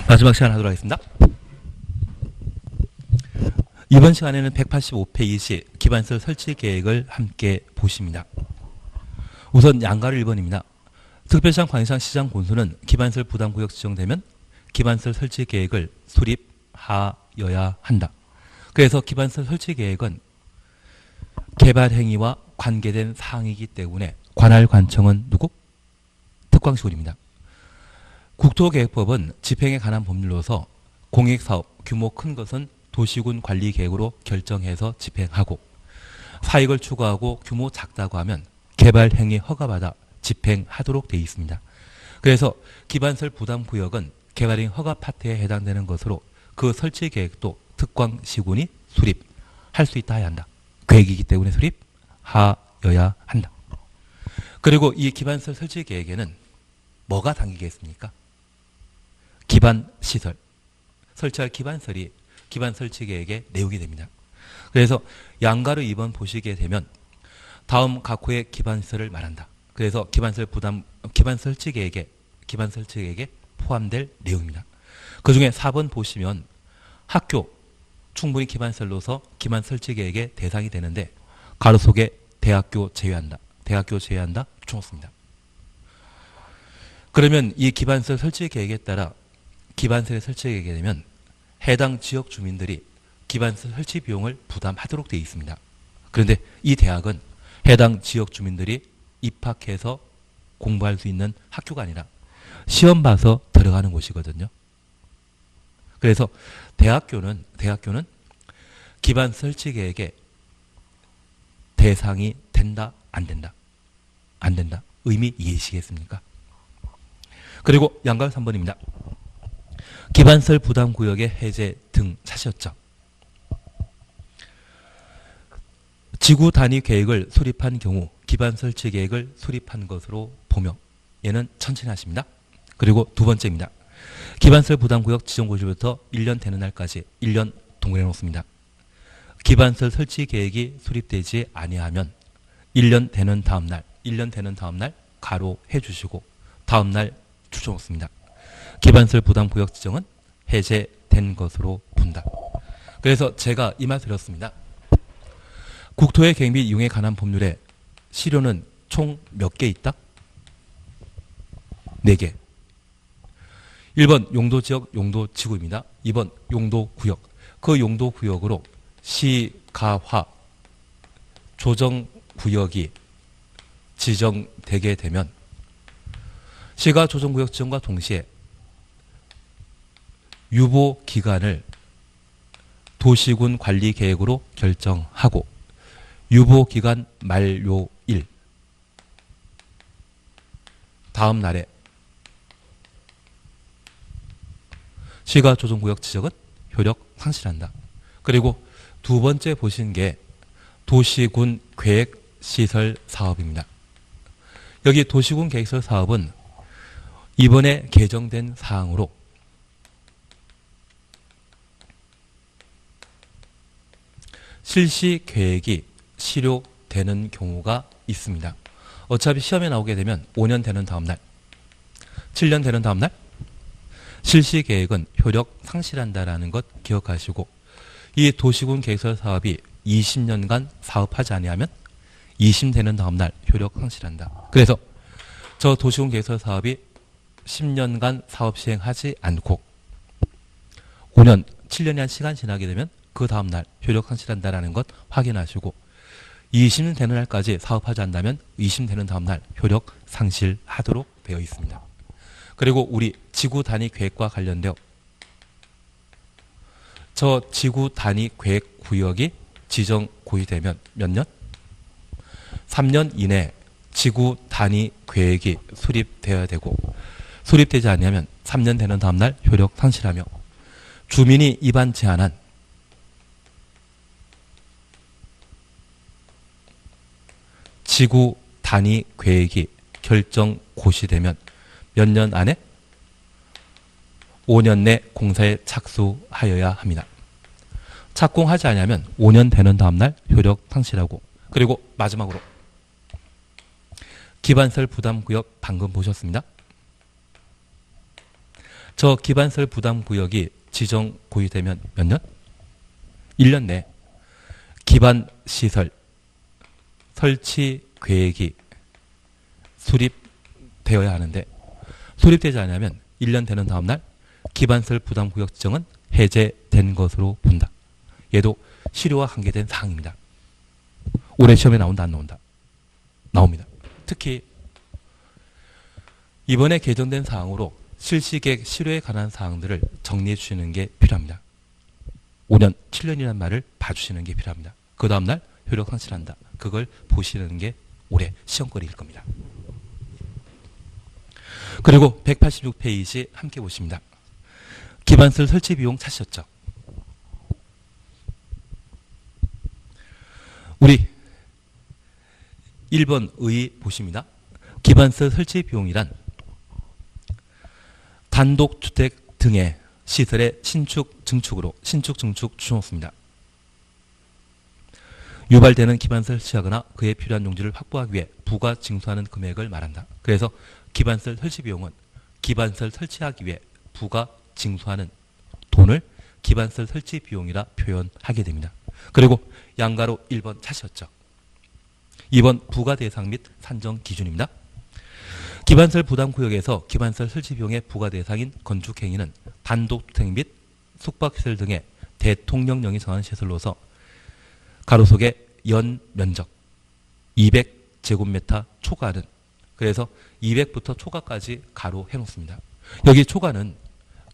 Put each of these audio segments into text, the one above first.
마지막 시간 하도록 하겠습니다. 이번 시간에는 185페이지 기반설 설치 계획을 함께 보십니다. 우선 양가로 1번입니다. 특별시장 관리상 시장 본소는 기반설 부담구역 지정되면 기반설 설치 계획을 수립하여야 한다. 그래서 기반설 설치 계획은 개발 행위와 관계된 사항이기 때문에 관할 관청은 누구? 특광시군입니다. 국토계획법은 집행에 관한 법률로서 공익사업 규모 큰 것은 도시군 관리계획으로 결정해서 집행하고 사익을 추구하고 규모 작다고 하면 개발행위 허가받아 집행하도록 되어 있습니다. 그래서 기반설 부담구역은 개발행위 허가 파트에 해당되는 것으로 그 설치계획도 특광시군이 수립할 수 있다 해야 한다. 계획이기 때문에 수립하여야 한다. 그리고 이 기반설 설치계획에는 뭐가 담기겠습니까? 기반시설, 설치할 기반설이 기반 설치 계획의 내용이 됩니다. 그래서 양가로 2번 보시게 되면 다음 각 호의 기반시설을 말한다. 그래서 기반 설치 계획에 포함될 내용입니다. 그 중에 4번 보시면 학교 충분히 기반설로서 기반 설치 계획의 대상이 되는데 가로 속에 대학교 제외한다. 대학교 제외한다. 주었습니다. 그러면 이 기반설 설치 계획에 따라 기반설에 설치하게 되면 해당 지역 주민들이 기반설 설치 비용을 부담하도록 되어 있습니다. 그런데 이 대학은 해당 지역 주민들이 입학해서 공부할 수 있는 학교가 아니라 시험 봐서 들어가는 곳이거든요. 그래서 대학교는 기반 설치 계획의 대상이 된다, 안 된다? 안 된다. 의미 이해하시겠습니까? 그리고 양가 3번입니다. 기반설 부담구역의 해제 등 차시였죠. 지구 단위 계획을 수립한 경우 기반 설치 계획을 수립한 것으로 보며 얘는 천천히 하십니다. 그리고 두 번째입니다. 기반설 부담구역 지정고시부터 1년 되는 날까지 1년 동그래 놓습니다. 기반설 설치 계획이 수립되지 아니하면 1년 되는 다음 날 가로 해주시고 다음 날 추정 놓습니다. 기반설 부담구역 지정은 해제된 것으로 본다. 그래서 제가 이 말 드렸습니다. 국토의 계획 및 이용에 관한 법률에 시료는 총 몇 개 있다? 4개. 1번 용도지역 용도지구입니다. 2번 용도구역. 그 용도구역으로 시가화 조정구역이 지정되게 되면 시가 조정구역 지정과 동시에 유보 기간을 도시군 관리 계획으로 결정하고 유보 기간 만료일 다음 날에 시가 조정구역 지정은 효력 상실한다. 그리고 두 번째 보신 게 도시군 계획시설 사업입니다. 여기 도시군 계획시설 사업은 이번에 개정된 사항으로 실시 계획이 실효되는 경우가 있습니다. 어차피 시험에 나오게 되면 5년 되는 다음 날, 7년 되는 다음 날 실시 계획은 효력 상실한다라는 것 기억하시고 이 도시군 계획시설 사업이 20년간 사업하지 아니하면 20 되는 다음 날 효력 상실한다. 그래서 저 도시군 계획시설 사업이 10년간 사업 시행하지 않고 5년, 7년이 한 시간 지나게 되면 그 다음 날 효력 상실한다라는 것 확인하시고 20년 되는 날까지 사업하지 않는다면 20 되는 다음 날 효력 상실하도록 되어 있습니다. 그리고 우리 지구 단위 계획과 관련되어 저 지구 단위 계획 구역이 지정 고시되면 몇 년? 3년 이내 지구 단위 계획이 수립되어야 되고 수립되지 않으면 3년 되는 다음 날 효력 상실하며 주민이 입안 제한한 지구 단위 계획이 결정 고시되면 몇 년 안에? 5년 내 공사에 착수하여야 합니다. 착공하지 않으면 5년 되는 다음 날 효력 상실하고 그리고 마지막으로 기반설 부담구역 방금 보셨습니다. 저 기반설 부담구역이 지정 고유되면 몇 년? 1년 내 기반시설 설치 계획이 수립되어야 하는데 수립되지 않으면 1년 되는 다음 날 기반설 부담구역 지정은 해제된 것으로 본다. 얘도 실효와 한계된 사항입니다. 올해 시험에 나온다 안 나온다? 나옵니다. 특히 이번에 개정된 사항으로 실시계획 실효에 관한 사항들을 정리해 주시는 게 필요합니다. 5년, 7년이라는 말을 봐주시는 게 필요합니다. 그 다음 날 효력 상실한다. 그걸 보시는 게 올해 시험거리일 겁니다. 그리고 186페이지 함께 보십니다. 기반설 설치 비용 찾으셨죠? 우리 1번 의 보십니다. 기반설 설치 비용이란 단독주택 등의 시설의 신축, 증축으로 신축, 증축 추정없습니다. 유발되는 기반설 설치하거나 그에 필요한 용지를 확보하기 위해 부가 징수하는 금액을 말한다. 그래서 기반설 설치 비용은 기반설 설치하기 위해 부가 징수하는 돈을 기반설 설치 비용이라 표현하게 됩니다. 그리고 양가로 1번 찾으셨죠? 2번 부가 대상 및 산정 기준입니다. 기반설 부담구역에서 기반설 설치 비용의 부가 대상인 건축행위는 단독주택 및 숙박시설 등의 대통령령이 정하는 시설로서 가로 속에 연 면적 200제곱미터 초과는 그래서 200부터 초과까지 가로 해놓습니다. 여기 초과는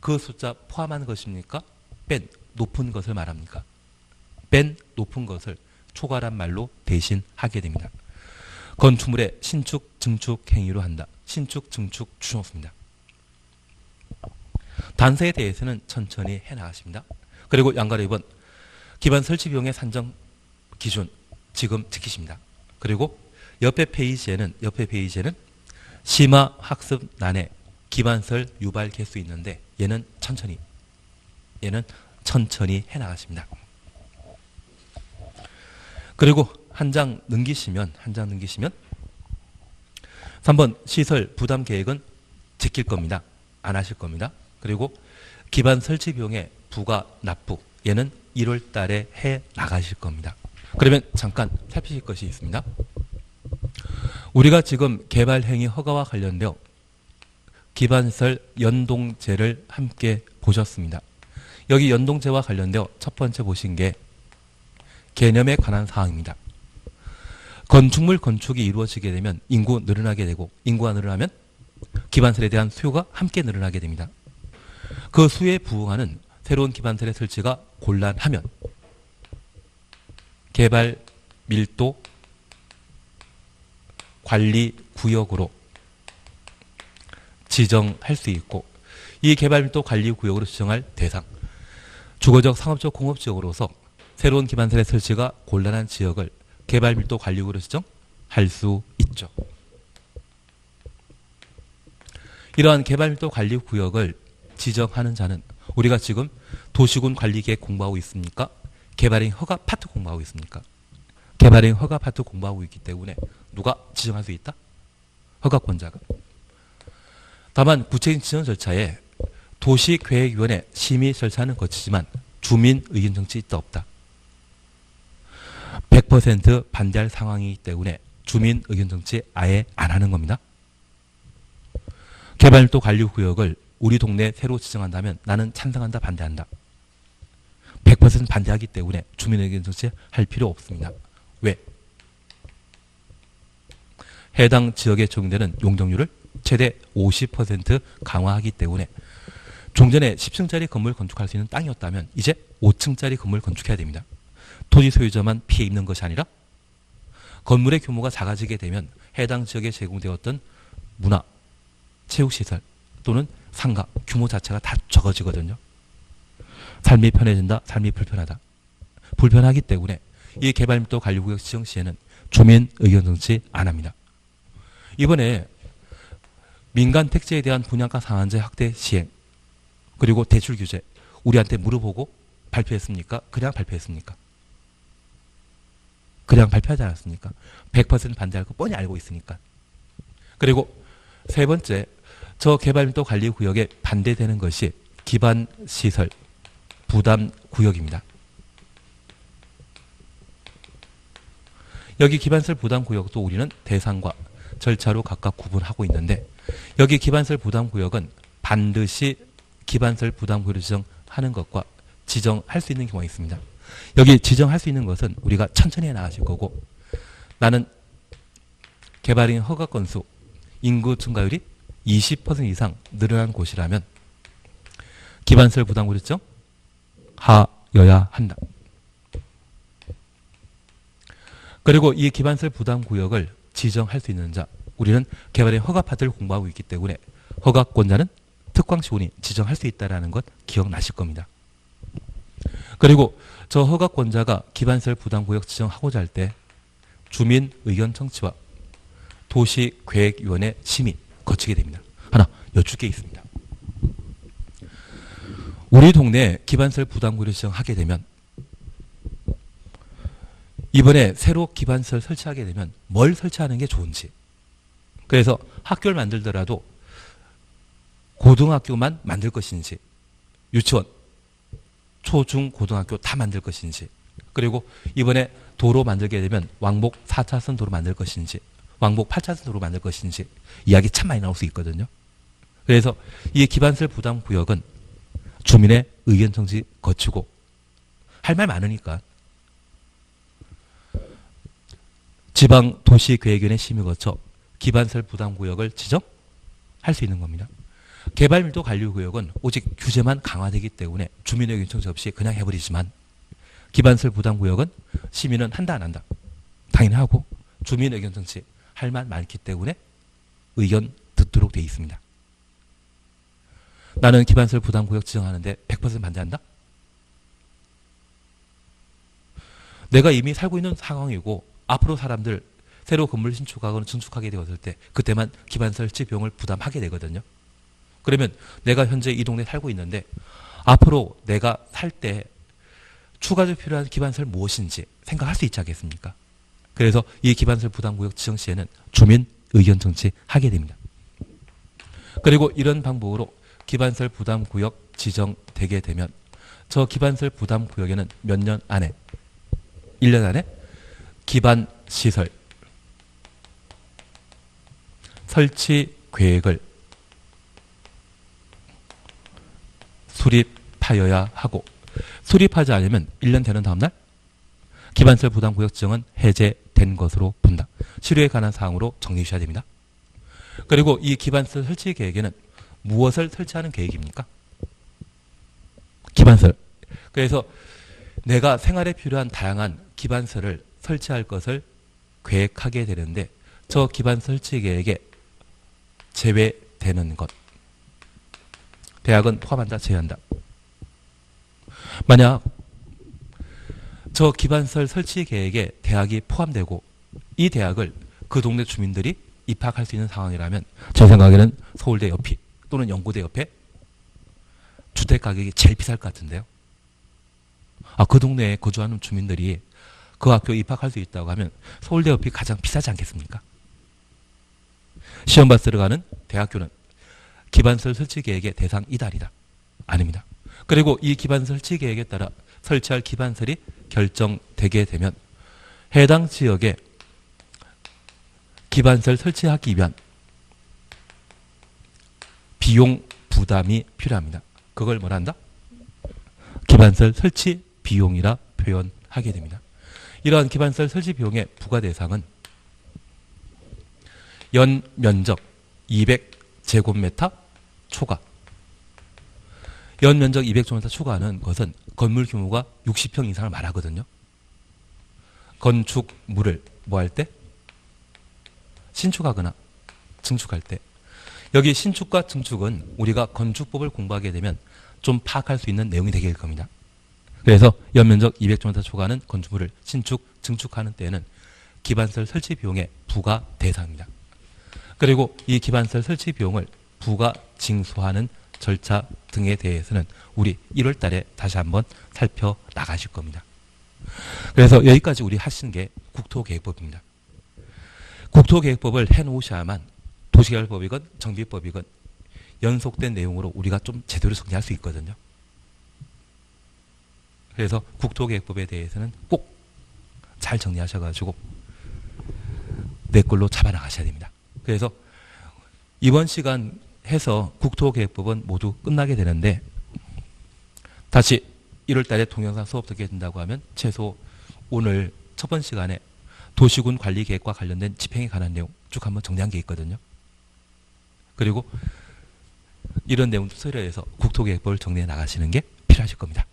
그 숫자 포함한 것입니까? 뺀 높은 것을 말합니까? 뺀 높은 것을 초과란 말로 대신하게 됩니다. 건축물의 신축, 증축 행위로 한다. 신축, 증축 추정없습니다. 단서에 대해서는 천천히 해나가십니다. 그리고 양가로 2번 기반 설치 비용의 산정 기준 지금 지키십니다. 그리고 옆에 페이지에는 심화 학습란에 기반설 유발 개수 있는데 얘는 천천히 해나가십니다. 그리고 한 장 넘기시면 3번 시설 부담 계획은 지킬 겁니다. 안 하실 겁니다. 그리고 기반 설치 비용의 부가 납부 얘는 1월 달에 해 나가실 겁니다. 그러면 잠깐 살피실 것이 있습니다. 우리가 지금 개발행위 허가와 관련되어 기반설 연동제를 함께 보셨습니다. 여기 연동제와 관련되어 첫 번째 보신 게 개념에 관한 사항입니다. 건축물 건축이 이루어지게 되면 인구 늘어나게 되고 인구가 늘어나면 기반설에 대한 수요가 함께 늘어나게 됩니다. 그 수요에 부응하는 새로운 기반설의 설치가 곤란하면 개발 밀도 관리 구역으로 지정할 수 있고 이 개발 밀도 관리 구역으로 지정할 대상 주거적, 상업적, 공업지역으로서 새로운 기반설의 설치가 곤란한 지역을 개발 밀도 관리구역으로 지정할 수 있죠. 이러한 개발 밀도 관리구역을 지정하는 자는 우리가 지금 도시군 관리계획 공부하고 있습니까? 개발행 허가 파트 공부하고 있습니까? 개발행 허가 파트 공부하고 있기 때문에 누가 지정할 수 있다? 허가권자가. 다만 구체적인 지정 절차에 도시계획위원회 심의 절차는 거치지만 주민 의견 정치 있다 없다. 100% 반대할 상황이기 때문에 주민 의견 정치 아예 안 하는 겁니다. 개발밀도 관리구역을 우리 동네에 새로 지정한다면 나는 찬성한다 반대한다. 100% 반대하기 때문에 주민 의견 정치 할 필요 없습니다. 왜? 해당 지역에 적용되는 용적률을 최대 50% 강화하기 때문에 종전에 10층짜리 건물 건축할 수 있는 땅이었다면 이제 5층짜리 건물 건축해야 됩니다. 토지 소유자만 피해 입는 것이 아니라 건물의 규모가 작아지게 되면 해당 지역에 제공되었던 문화, 체육시설 또는 상가 규모 자체가 다 적어지거든요. 삶이 편해진다, 삶이 불편하다. 불편하기 때문에 이 개발밀도 관리구역 지정 시에는 주민 의견 정치 안 합니다. 이번에 민간 택지에 대한 분양가 상한제 확대 시행 그리고 대출 규제 우리한테 물어보고 발표했습니까? 그냥 발표했습니까? 그냥 발표하지 않았습니까? 100% 반대할 거 뻔히 알고 있으니까. 그리고 세 번째 저 개발밀도 관리구역에 반대되는 것이 기반시설 부담구역입니다. 여기 기반시설 부담구역도 우리는 대상과 절차로 각각 구분하고 있는데 여기 기반시설 부담구역은 반드시 기반시설 부담구역을 지정하는 것과 지정할 수 있는 경우가 있습니다. 여기 지정할 수 있는 것은 우리가 천천히 나가실 거고 나는 개발인 허가 건수, 인구 증가율이 20% 이상 늘어난 곳이라면 기반시설 부담구역 지정하여야 한다. 그리고 이 기반시설 부담구역을 지정할 수 있는 자, 우리는 개발인 허가 파트를 공부하고 있기 때문에 허가권자는 특광시군이 지정할 수 있다는 것 기억나실 겁니다. 그리고 저 허가권자가 기반시설 부담구역 지정하고자 할 때 주민 의견 청취와 도시계획위원회 심의 거치게 됩니다. 하나 여쭐 게 있습니다. 우리 동네에 기반시설 부담구역을 지정하게 되면 이번에 새로 기반시설 설치하게 되면 뭘 설치하는 게 좋은지, 그래서 학교를 만들더라도 고등학교만 만들 것인지, 유치원, 초, 중, 고등학교 다 만들 것인지, 그리고 이번에 도로 만들게 되면 왕복 4차선 도로 만들 것인지, 왕복 8차선 도로 만들 것인지 이야기 참 많이 나올 수 있거든요. 그래서 이 기반시설 부담구역은 주민의 의견 청취 거치고 할 말 많으니까 지방도시계획위원회 심의 거쳐 기반시설 부담구역을 지정할 수 있는 겁니다. 개발밀도 관리구역은 오직 규제만 강화되기 때문에 주민의 의견 청취 없이 그냥 해버리지만 기반시설 부담구역은 심의는 한다 안 한다 당연히 하고 주민의 의견 청취 할 말 많기 때문에 의견 듣도록 되어 있습니다. 나는 기반시설 부담구역 지정하는데 100% 반대한다? 내가 이미 살고 있는 상황이고 앞으로 사람들 새로 건물 신축하거나 증축하게 되었을 때 그때만 기반시설 설치 비용을 부담하게 되거든요. 그러면 내가 현재 이 동네에 살고 있는데 앞으로 내가 살 때 추가적으로 필요한 기반시설 무엇인지 생각할 수 있지 않겠습니까? 그래서 이 기반시설 부담구역 지정 시에는 주민 의견 청취하게 됩니다. 그리고 이런 방법으로 기반시설 부담구역 지정되게 되면 저 기반시설 부담구역에는 몇 년 안에 1년 안에 기반시설 설치 계획을 수립하여야 하고 수립하지 않으면 1년 되는 다음날 기반시설 부담구역 지정은 해제된 것으로 본다. 실효에 관한 사항으로 정리해 주셔야 됩니다. 그리고 이 기반시설 설치 계획에는 무엇을 설치하는 계획입니까? 기반시설. 그래서 내가 생활에 필요한 다양한 기반시설을 설치할 것을 계획하게 되는데 저 기반시설 설치 계획에 제외되는 것. 대학은 포함한다, 제외한다. 만약 저 기반시설 설치 계획에 대학이 포함되고 이 대학을 그 동네 주민들이 입학할 수 있는 상황이라면 제 생각에는 서울대 옆이 또는 연고대 옆에 주택 가격이 제일 비쌀 것 같은데요. 그 동네에 거주하는 주민들이 그 학교에 입학할 수 있다고 하면 서울대 옆이 가장 비싸지 않겠습니까? 시험 봤으러 가는 대학교는 기반시설 설치 계획의 대상이다 아니다? 아닙니다. 그리고 이 기반시설 설치 계획에 따라 설치할 기반시설이 결정되게 되면 해당 지역에 기반시설 설치하기 위한 비용 부담이 필요합니다. 그걸 뭐라 한다? 기반시설 설치 비용이라 표현하게 됩니다. 이러한 기반시설 설치 비용의 부과 대상은 연 면적 200제곱미터 초과. 연 면적 200제곱미터 초과하는 것은 건물 규모가 60평 이상을 말하거든요. 건축물을 뭐 할 때? 신축하거나 증축할 때. 여기 신축과 증축은 우리가 건축법을 공부하게 되면 좀 파악할 수 있는 내용이 되게 될 겁니다. 그래서 연면적 200제곱미터 초과하는 건축물을 신축, 증축하는 때에는 기반시설 설치 비용의 부과 대상입니다. 그리고 이 기반시설 설치 비용을 부과 징수하는 절차 등에 대해서는 우리 1월 달에 다시 한번 살펴나가실 겁니다. 그래서 여기까지 우리 하신 게 국토계획법입니다. 국토계획법을 해놓으셔야만 도시개발법이건 정비법이건 연속된 내용으로 우리가 좀 제대로 정리할 수 있거든요. 그래서 국토계획법에 대해서는 꼭 잘 정리하셔가지고 내 걸로 잡아나가셔야 됩니다. 그래서 이번 시간 해서 국토계획법은 모두 끝나게 되는데 다시 1월 달에 동영상 수업 듣게 된다고 하면 최소 오늘 첫 번째 시간에 도시군 관리 계획과 관련된 집행에 관한 내용 쭉 한번 정리한 게 있거든요. 그리고 이런 내용도 수렴해서 국토계획법을 정리해 나가시는 게 필요하실 겁니다.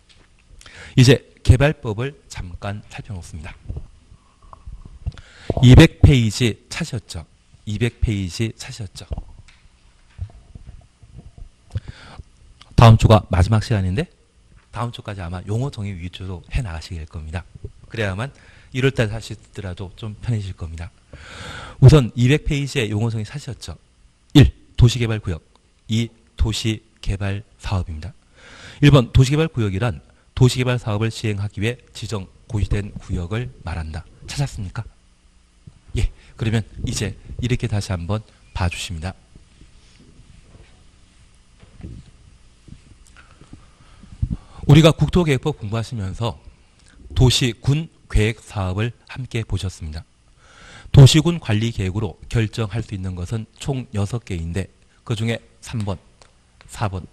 이제 개발법을 잠깐 살펴놓습니다. 200페이지 차셨죠? 200페이지 차셨죠? 다음 주가 마지막 시간인데 다음 주까지 아마 용어 정의 위주로 해 나가시게 될 겁니다. 그래야만 1월달 하시더라도 좀 편해질 겁니다. 우선 200페이지의 용어 정의 사셨죠? 1. 도시개발구역 2. 도시개발사업입니다. 1번 도시개발구역이란 도시개발사업을 시행하기 위해 지정 고시된 구역을 말한다. 찾았습니까? 예. 그러면 이제 이렇게 다시 한번 봐주십니다. 우리가 국토계획법 공부하시면서 도시군 계획사업을 함께 보셨습니다. 도시군 관리계획으로 결정할 수 있는 것은 총 6개인데 그 중에 3번, 4번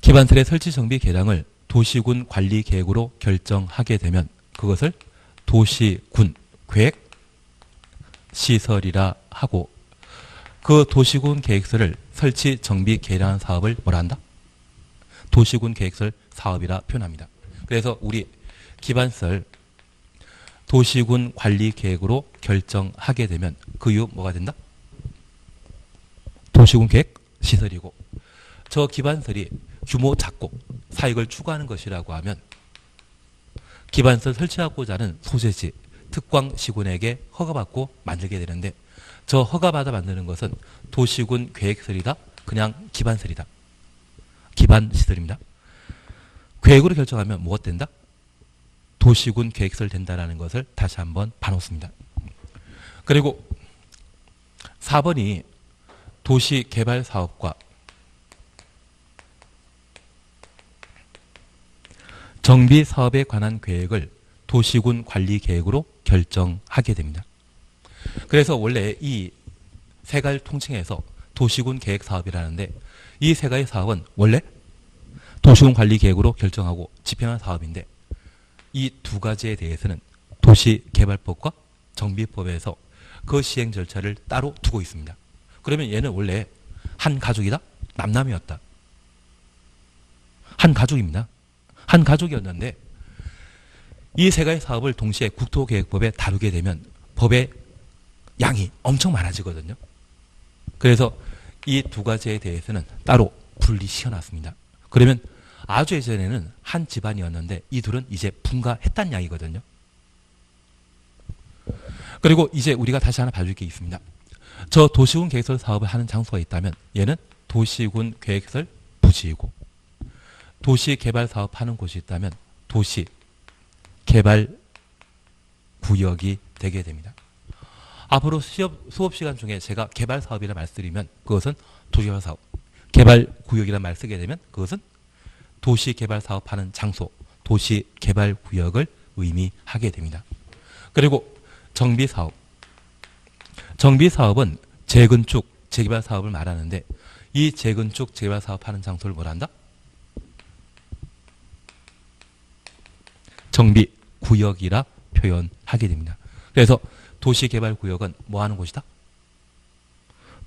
기반설의 설치 정비 계량을 도시군 관리계획으로 결정하게 되면 그것을 도시군 계획 시설이라 하고 그 도시군 계획서를 설치 정비 계량 사업을 뭐라 한다? 도시군 계획설 사업이라 표현합니다. 그래서 우리 기반설 도시군 관리 계획으로 결정하게 되면 그 이후 뭐가 된다? 도시군 계획 시설이고 저 기반설이 규모 작고 사익을 추구하는 것이라고 하면 기반설 설치하고자 하는 소재지 특광시군에게 허가받고 만들게 되는데 저 허가받아 만드는 것은 도시군 계획설이다. 그냥 기반설이다. 기반시설입니다. 계획으로 결정하면 뭐가 된다? 도시군 계획설 된다라는 것을 다시 한번 봐놓습니다. 그리고 4번이 도시개발사업과 정비사업에 관한 계획을 도시군 관리계획으로 결정하게 됩니다. 그래서 원래 이 세 가지를 통칭해서 도시군 계획사업이라는데 이 세 가지 사업은 원래 도시군 관리계획으로 결정하고 집행한 사업인데 이 두 가지에 대해서는 도시개발법과 정비법에서 그 시행 절차를 따로 두고 있습니다. 그러면 얘는 원래 한 가족이다? 남남이었다. 한 가족입니다. 한 가족이었는데 이 세 가지 사업을 동시에 국토계획법에 다루게 되면 법의 양이 엄청 많아지거든요. 그래서 이 두 가지에 대해서는 따로 분리시켜놨습니다. 그러면 아주 예전에는 한 집안이었는데 이 둘은 이제 분가했다는 이야기거든요. 그리고 이제 우리가 다시 하나 봐줄 게 있습니다. 저 도시군 계획설 사업을 하는 장소가 있다면 얘는 도시군 계획설 부지이고 도시개발 사업하는 곳이 있다면 도시개발구역이 되게 됩니다. 앞으로 수업 시간 중에 제가 개발사업이라 말씀드리면 그것은 도시개발사업, 개발구역이라는 말 쓰게 되면 그것은 도시개발사업하는 장소, 도시개발구역을 의미하게 됩니다. 그리고 정비사업. 정비사업은 재건축, 재개발 사업을 말하는데 이 재건축, 재개발 사업하는 장소를 뭐라 한다? 정비구역이라 표현하게 됩니다. 그래서 도시개발구역은 뭐 하는 곳이다?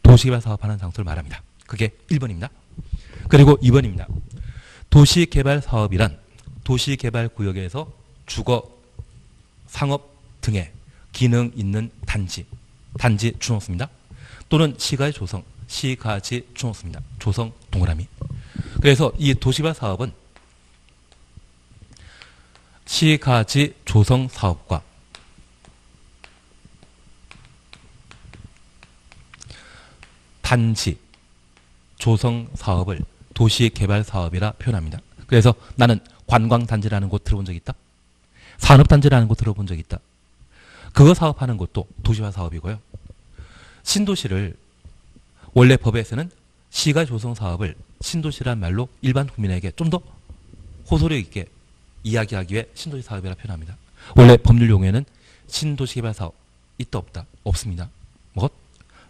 도시개발 사업하는 장소를 말합니다. 그게 1번입니다. 그리고 2번입니다. 도시개발 사업이란 도시개발구역에서 주거, 상업 등의 기능 있는 단지 주놓습니다. 또는 시가지 조성, 시가지 주놓습니다. 조성 동그라미. 그래서 이 도시개발 사업은 시가지 조성 사업과 단지 조성 사업을 도시개발 사업이라 표현합니다. 그래서 나는 관광단지라는 곳 들어본 적 있다? 산업단지라는 곳 들어본 적 있다? 그거 사업하는 것도 도시개발 사업이고요. 신도시를 원래 법에서는 시가 조성 사업을 신도시란 말로 일반 국민에게 좀 더 호소력 있게 이야기하기 위해 신도시 사업이라 표현합니다. 원래 법률 용어에는 신도시 개발 사업 있다 없다 없습니다. 뭐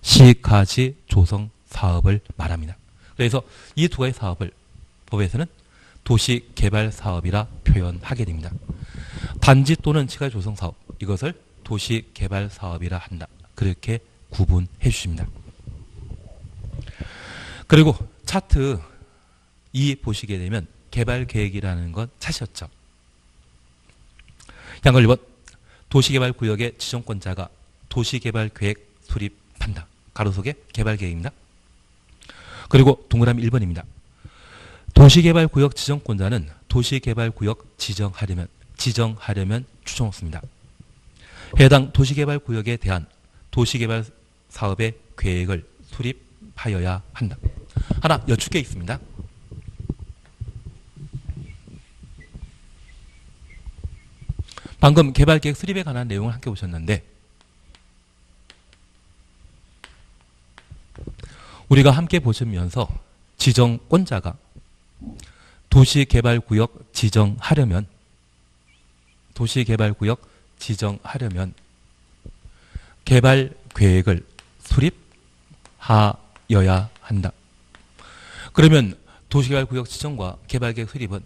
시가지 조성 사업을 말합니다. 그래서 이 두 가지 사업을 법에서는 도시 개발 사업이라 표현하게 됩니다. 단지 또는 시가지 조성 사업 이것을 도시 개발 사업이라 한다. 그렇게 구분해 주십니다. 그리고 차트 2 보시게 되면 개발 계획이라는 건 차시였죠. 양걸 1번 도시개발 구역의 지정권자가 도시개발 계획 수립한다. 가로 속에 개발 계획입니다. 그리고 동그라미 1번입니다. 도시개발 구역 지정권자는 도시개발 구역 지정하려면 추정을 씁니다. 해당 도시개발 구역에 대한 도시개발 사업의 계획을 수립하여야 한다. 하나 여쭙게 있습니다. 방금 개발계획 수립에 관한 내용을 함께 보셨는데 우리가 함께 보시면서 지정권자가 도시개발구역 지정하려면 개발계획을 수립하여야 한다. 그러면 도시개발구역 지정과 개발계획 수립은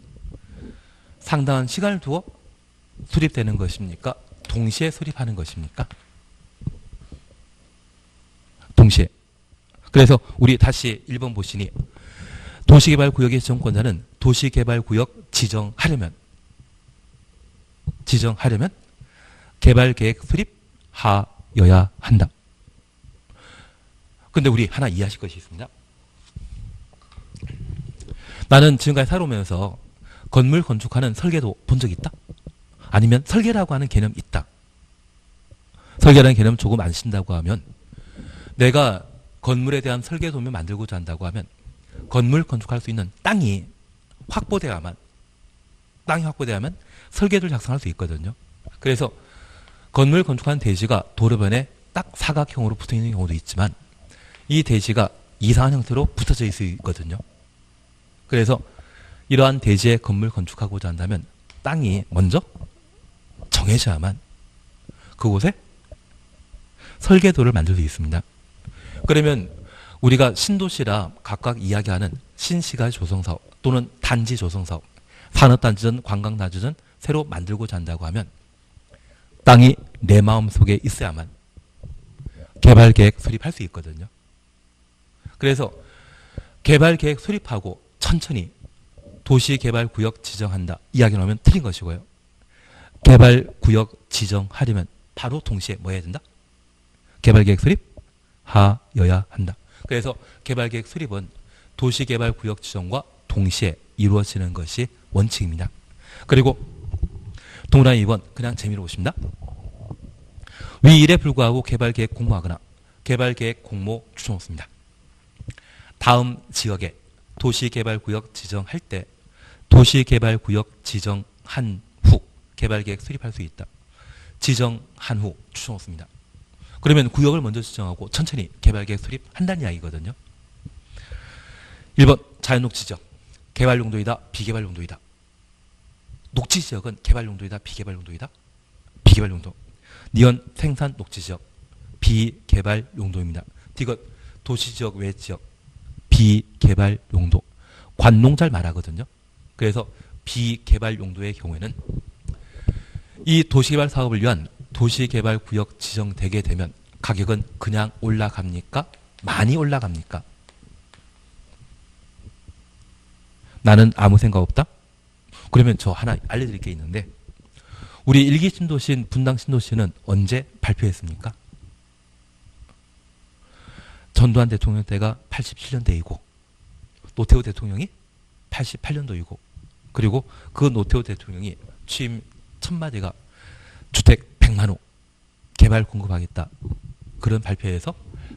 상당한 시간을 두어 수립되는 것입니까? 동시에 수립하는 것입니까? 동시에. 그래서 우리 다시 1번 보시니 도시개발구역의 지정권자는 도시개발구역 지정하려면 개발계획 수립하여야 한다. 근데 우리 하나 이해하실 것이 있습니다. 나는 지금까지 살아오면서 건물 건축하는 설계도 본 적 있다? 아니면 설계라고 하는 개념 있다? 설계라는 개념 조금 안 쓴다고 하면 내가 건물에 대한 설계도면 만들고자 한다고 하면 건물 건축할 수 있는 땅이 확보돼야만 설계도를 작성할 수 있거든요. 그래서 건물 건축하는 대지가 도로변에 딱 사각형으로 붙어 있는 경우도 있지만 이 대지가 이상한 형태로 붙어져 있거든요. 그래서 이러한 대지에 건물 건축하고자 한다면 땅이 먼저 정해져야만 그곳에 설계도를 만들 수 있습니다. 그러면 우리가 신도시라 각각 이야기하는 신시가지 조성사업 또는 단지 조성사업, 산업단지든 관광단지든 새로 만들고자 한다고 하면 땅이 내 마음속에 있어야만 개발계획 수립할 수 있거든요. 그래서 개발계획 수립하고 천천히 도시개발구역 지정한다 이야기 나오면 틀린 것이고요. 개발구역 지정하려면 바로 동시에 뭐 해야 된다? 개발계획 수립하여야 한다. 그래서 개발계획 수립은 도시개발구역 지정과 동시에 이루어지는 것이 원칙입니다. 그리고 동그라미 2번 그냥 재미로 보십니다. 위 일에 불구하고 개발계획 공모하거나 개발계획 공모 추천없습니다. 다음 지역에 도시개발구역 지정할 때 도시개발구역 지정한 후 개발계획 수립할 수 있다. 지정한 후 추천없습니다. 그러면 구역을 먼저 지정하고 천천히 개발계획 수립한다는 이야기거든요. 1번 자연녹지지역 개발용도이다 비개발용도이다. 녹지지역은 개발용도이다 비개발용도이다. 비개발용도. 니은 생산 녹지지역 비개발용도입니다. 디귿 도시지역 외지역 비개발용도. 관농 잘 말하거든요. 그래서 비개발용도의 경우에는 이 도시개발 사업을 위한 도시개발구역 지정되게 되면 가격은 그냥 올라갑니까? 많이 올라갑니까? 나는 아무 생각 없다? 그러면 저 하나 알려드릴 게 있는데 우리 일기 신도시인 분당 신도시는 언제 발표했습니까? 전두환 대통령 때가 87년대이고 노태우 대통령이 88년도이고 그리고 그 노태우 대통령이 취임 첫 마디가 주택 100만 호 개발 공급하겠다. 그런 발표에서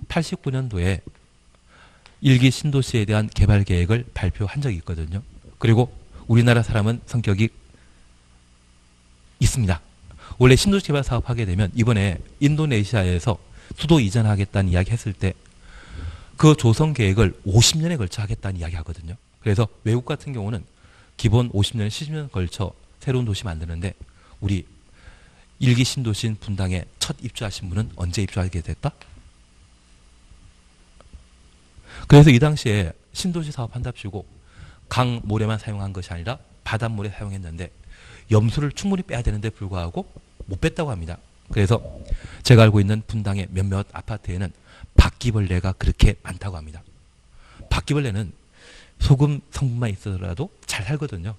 89년도에 일기 신도시에 대한 개발 계획을 발표한 적이 있거든요. 그리고 우리나라 사람은 성격이 있습니다. 원래 신도시 개발 사업 하게 되면 이번에 인도네시아에서 수도 이전하겠다는 이야기 했을 때 그 조성 계획을 50년에 걸쳐 하겠다는 이야기 하거든요. 그래서 외국 같은 경우는 기본 50년, 70년 걸쳐 새로운 도시 만드는데 우리 일기 신도시인 분당에 첫 입주하신 분은 언제 입주하게 됐다? 그래서 이 당시에 신도시 사업한답시고 강모래만 사용한 것이 아니라 바닷모래 사용했는데 염수를 충분히 빼야 되는데 불구하고 못 뺐다고 합니다. 그래서 제가 알고 있는 분당의 몇몇 아파트에는 바퀴벌레가 그렇게 많다고 합니다. 바퀴벌레는 소금 성분만 있어라도 잘 살거든요.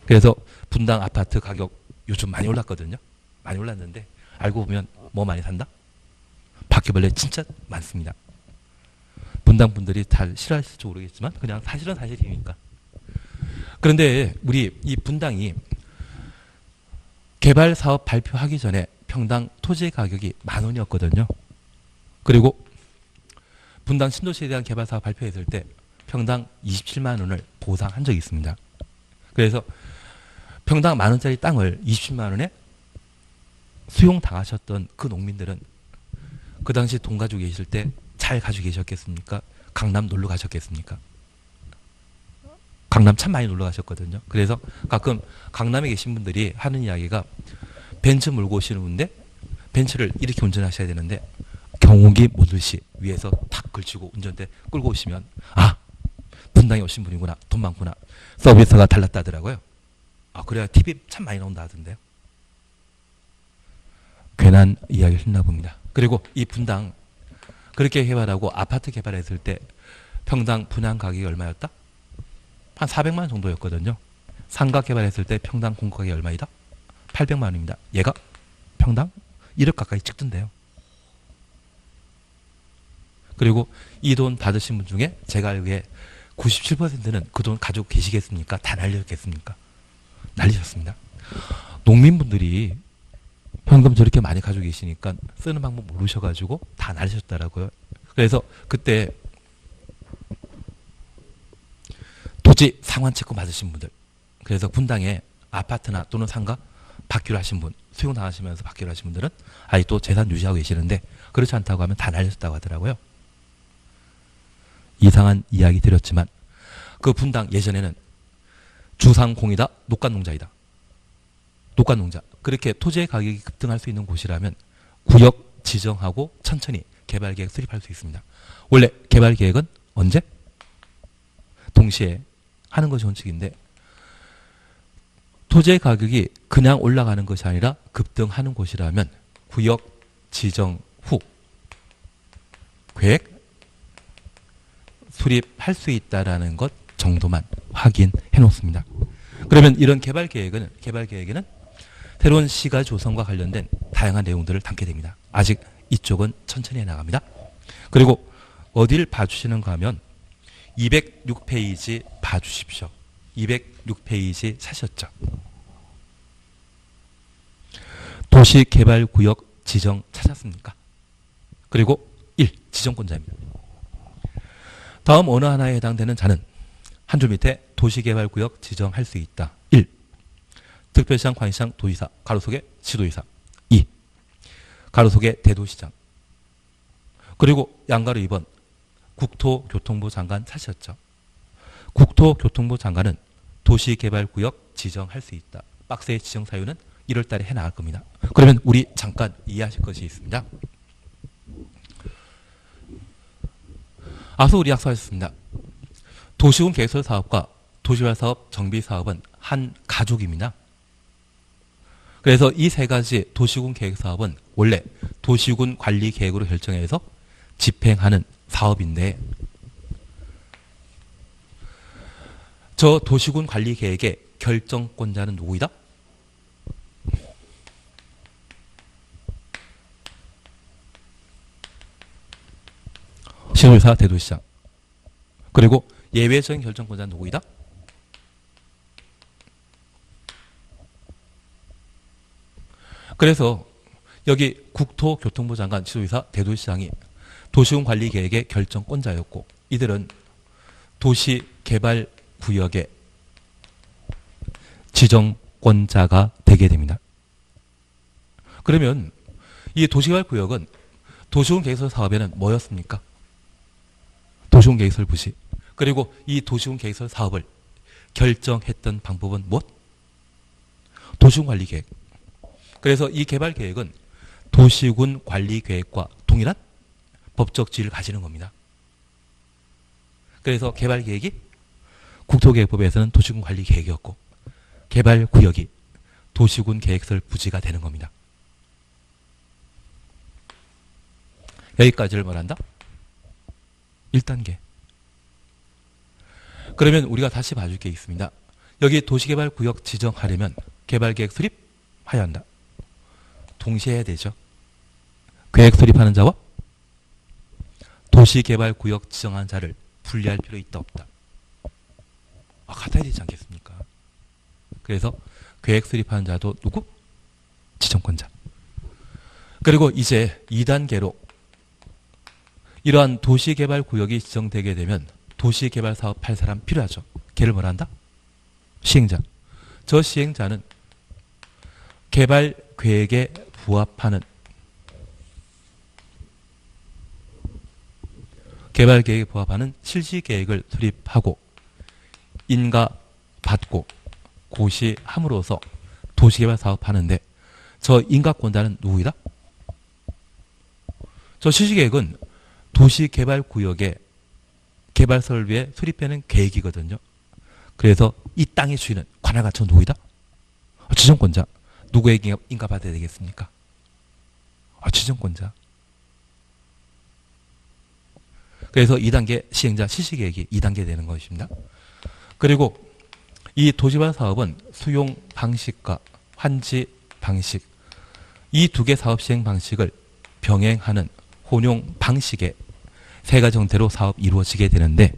그래서 분당 아파트 가격 요즘 많이 올랐거든요. 많이 올랐는데 알고 보면 뭐 많이 산다? 바퀴벌레 진짜 많습니다. 분당 분들이 잘 싫어하실지 모르겠지만 그냥 사실은 사실이니까. 그런데 우리 이 분당이 개발 사업 발표하기 전에 평당 토지 가격이 10,000원이었거든요. 그리고 분당 신도시에 대한 개발 사업 발표했을 때 평당 27만 원을 보상한 적이 있습니다. 그래서 평당 10,000원짜리 땅을 27만 원에 수용당하셨던 그 농민들은 그 당시 돈 가지고 계실 때 잘 가지고 계셨겠습니까? 강남 놀러 가셨겠습니까? 강남 참 많이 놀러 가셨거든요. 그래서 가끔 강남에 계신 분들이 하는 이야기가 벤츠 몰고 오시는 분인데 벤츠를 이렇게 운전하셔야 되는데 경운기 몰듯이 위에서 탁 걸치고 운전대 끌고 오시면 아 분당에 오신 분이구나. 돈 많구나. 서비스가 달랐다더라고요. 아 그래야 TV 참 많이 나온다 하던데요. 괜한 이야기를 했나 봅니다. 그리고 이 분당 그렇게 개발하고 아파트 개발했을 때 평당 분양 가격이 얼마였다? 한 400만 원 정도였거든요. 상가 개발했을 때 평당 공가격이 얼마이다? 800만 원입니다. 얘가 평당 1억 가까이 찍던데요. 그리고 이 돈 받으신 분 중에 제가 알기에 97%는 그 돈 가지고 계시겠습니까? 다 날리셨겠습니까? 날리셨습니다. 농민분들이 현금 저렇게 많이 가지고 계시니까 쓰는 방법 모르셔가지고 다 날리셨더라고요. 그래서 그때 도지 상환채권 받으신 분들, 그래서 분당에 아파트나 또는 상가 받기로 하신 분, 수용 당하시면서 받기로 하신 분들은 아직도 재산 유지하고 계시는데 그렇지 않다고 하면 다 날렸다고 하더라고요. 이상한 이야기 드렸지만 그 분당 예전에는 주상공이다, 녹간농자이다. 녹간농자. 그렇게 토지의 가격이 급등할 수 있는 곳이라면 구역 지정하고 천천히 개발계획 수립할 수 있습니다. 원래 개발계획은 언제? 동시에 하는 것이 원칙인데 토지의 가격이 그냥 올라가는 것이 아니라 급등하는 곳이라면 구역 지정 후 계획 수립할 수 있다라는 것 정도만 확인해 놓습니다. 그러면 이런 개발 계획에는 새로운 시가 조성과 관련된 다양한 내용들을 담게 됩니다. 아직 이쪽은 천천히 해나갑니다. 그리고 어디를 봐주시는가 하면 206페이지 봐주십시오. 206페이지 사셨죠? 도시개발구역 지정 찾았습니까? 그리고 1. 지정권자입니다. 다음 어느 하나에 해당되는 자는 한 줄 밑에 도시개발구역 지정할 수 있다. 1. 특별시장, 광역시장, 도지사, 가로 속에 시도지사. 2. 가로 속에 대도시장. 그리고 양가로 2번 국토교통부 장관 사셨죠. 국토교통부 장관은 도시개발구역 지정할 수 있다. 박스의 지정 사유는 1월 달에 해나갈 겁니다. 그러면 우리 잠깐 이해하실 것이 있습니다. 앞서 우리 약속하셨습니다. 도시군 계획설 사업과 도시개발 사업, 정비 사업은 한 가족입니다. 그래서 이 세 가지 도시군 계획 사업은 원래 도시군 관리 계획으로 결정해서 집행하는 사업인데 저 도시군 관리 계획의 결정권자는 누구이다? 시도지사, 대도시장. 그리고 예외적인 결정권자는 누구이다? 그래서 여기 국토교통부 장관, 시도지사, 대도시장이 도시군 관리 계획의 결정권자였고 이들은 도시개발구역의 지정권자가 되게 됩니다. 그러면 이 도시개발구역은 도시군 계획설 사업에는 뭐였습니까? 도시군 계획설 부시. 그리고 이 도시군 계획설 사업을 결정했던 방법은 무엇? 도시군 관리 계획. 그래서 이 개발 계획은 도시군 관리 계획과 동일한 법적 지위를 가지는 겁니다. 그래서 개발 계획이 국토계획법에서는 도시군 관리 계획이었고 개발 구역이 도시군 계획설 부지가 되는 겁니다. 여기까지를 말한다? 1단계. 그러면 우리가 다시 봐줄 게 있습니다. 여기 도시개발구역 지정하려면 개발계획 수립하여야 한다. 동시에 해야 되죠. 계획 수립하는 자와 도시개발구역 지정한 자를 분리할 필요 있다 없다. 같아야 되지 않겠습니까? 그래서 계획 수립하는 자도 누구? 지정권자. 그리고 이제 2단계로 이러한 도시개발구역이 지정되게 되면 도시개발사업 할 사람 필요하죠. 걔를 뭐라 한다? 시행자. 저 시행자는 개발계획에 부합하는 개발계획에 부합하는 실시계획을 수립하고 인가받고 고시함으로써 도시개발 사업하는데 저 인가권자는 누구이다? 저 실시계획은 도시개발구역의 개발설비에 수립되는 계획이거든요. 그래서 이 땅의 주인은 관할가처 누구이다? 지정권자. 누구에게 인가받아야 되겠습니까? 지정권자. 그래서 2단계 시행자 실시계획이 2단계 되는 것입니다. 그리고 이 도시개발 사업은 수용 방식과 환지 방식 이 두 개 사업 시행 방식을 병행하는 혼용 방식의 세 가지 형태로 사업이 이루어지게 되는데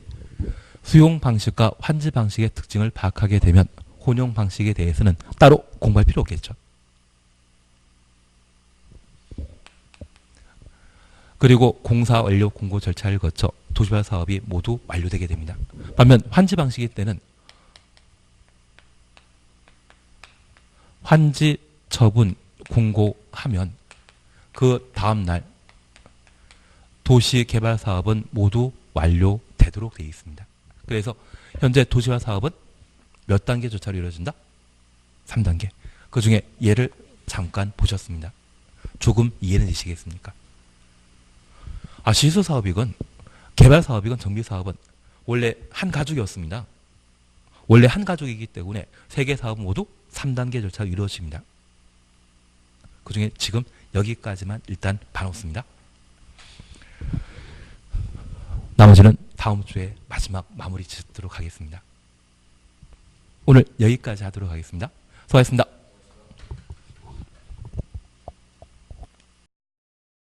수용 방식과 환지 방식의 특징을 파악하게 되면 혼용 방식에 대해서는 따로 공부할 필요 없겠죠. 그리고 공사 완료 공고 절차를 거쳐 도시개발 사업이 모두 완료되게 됩니다. 반면 환지 방식일 때는 환지 처분 공고하면 그 다음날 도시개발 사업은 모두 완료되도록 되어 있습니다. 그래서 현재 도시개발 사업은 몇 단계 조차로 이루어진다? 3단계. 그 중에 예를 잠깐 보셨습니다. 조금 이해는 되시겠습니까? 시설사업이건 개발사업이건 정비사업은 원래 한 가족이었습니다. 원래 한 가족이기 때문에 세 개 사업은 모두 3단계 절차가 이루어집니다. 그 중에 지금 여기까지만 일단 봐놓습니다. 나머지는 다음 주에 마지막 마무리 짓도록 하겠습니다. 오늘 여기까지 하도록 하겠습니다. 수고하셨습니다.